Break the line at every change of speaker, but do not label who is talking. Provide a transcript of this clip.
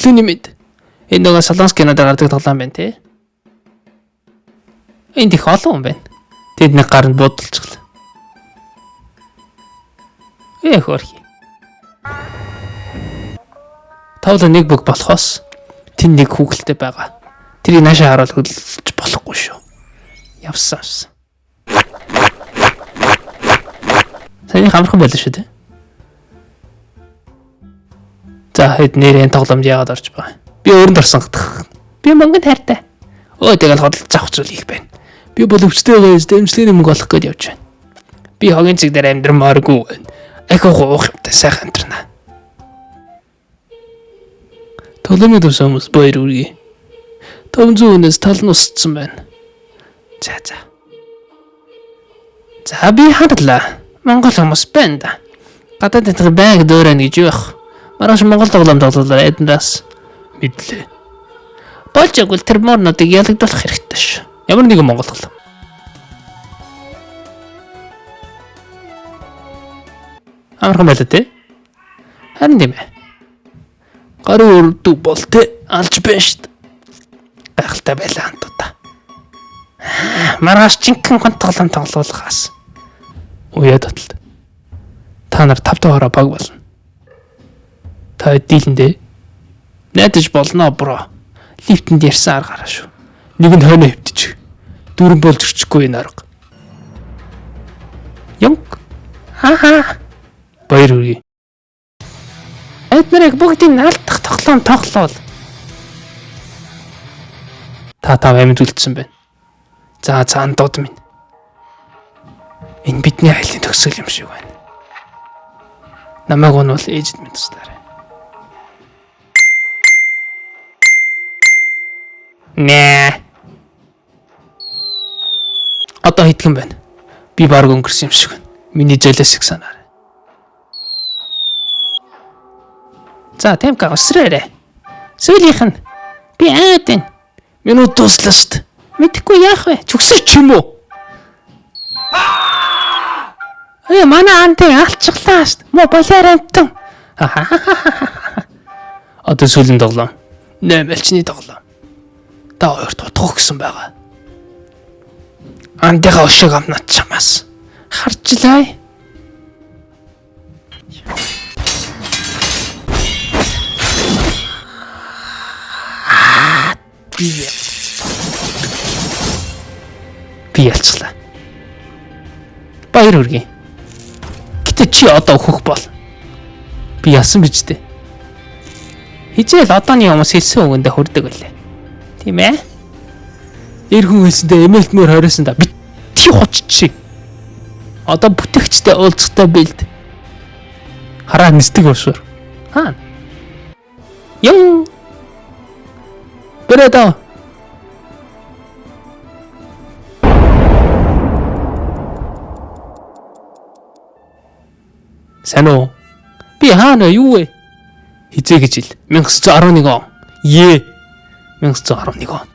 Өглөөний мэд. Энэ нөгөө Солонгос кинод гардаг тоглоом байна те. Энд их олон хүн байна. Тэд нэг гаранд буудалчихлаа. Хөрхи. Тавла нэг бүг болохоос тэн нэг хүүхэлтэй байгаа. Тэрийг наашаа харуул хөдөлж болохгүй шүү. Явсан. Сайн хамрах байлаа шүү дээ. За хэд нэрийн тоглоомд яваад орж байгаа. Би өөрөнд орсон гэх. Би мөнгөнд хайртай. Тэгэл хөдөлж авах зүйл их байна. Би бол өвчтэйгээс дэмжлэгийн мөнгө олох гээд явж байна. Би хогийн цэг дээр амьдрмааргүй байна. Ахиу уух юмтай сайхан амьдрнаа. Толомын төсөөмс баяр үргээ. 500 хүнээс тал нь усцсан байна. За. За би харлаа. Монгол хүмүүс байна да. Гадаад тэтгэх байг дөөрэн гэж явах. Маргааш Монгол тоглоом тоглолоо эднээс мэдлээ. Болж агвал тэр морнуудыг ялагдуулах хэрэгтэй ш. Ямар нэгэн Монгол тоглоом. Амархан байлаа те. Харин тийм ээ. Гарын үрдүү бол те алж байна штт. Гайхалтай байлаа хантуудаа. Маргааш чинхэн гон тоглоом тоглуулахаас. Уяа таталт. Та нар 5 дугаараа баг болно. Та дийлэндээ найдаж болно бро. Лифтэнд ярьсан аргаараа шүү. Нэгэнд хойно хөвтчих. Дүүрэн болж ирчихгүй энэ арга. Ёнг. Баяр үргээ. Эднэрийг бүгдийг наалдах тоглоом тоглоол. Та амьд үлдсэн байна. За андууд минь. Энэ бидний айлын төгсгөл юм шиг байна. Намайг нь бол ээжд минь туслаарай. Нэ. Одоо хитгэн байна. Би баг өнгөрсөн юм шиг байна. Миний золиос их санаарай. За темка өсрээрээ. Сөөлийнх нь би аадын. Минут дуслаа штт. Мэдхгүй яах вэ? Чөксөж ч юм уу? Манай антыг алчглаа штт. Мо болоор амтан. Одоо сүүлийн тоглоом. 8-ны тоглоом. Та хоёрт утгах гэсэн байгаа. Антыгаа өшөг амнаад чамаас харжлаа. Би ялцглаа. Баяр үргээ. Гэтэ чи одоо өөхөх бол. Би яасан биз дээ. Хизээл одооны хүмүүс хэлсэн үгэндээ хүрдэг байлээ. Тийм ээ? Эр хүн хэлсэндээ эмээлт мөр хориосон да. Битгий хоччих. Одоо бүтээгчтэй уулзахтай бэлд. Хараа нисдэг уушвар. Юм. Брэдэ. Санаа. Би хаана юу вэ? Хизээ гэж ил. 1911 он. 1911 он.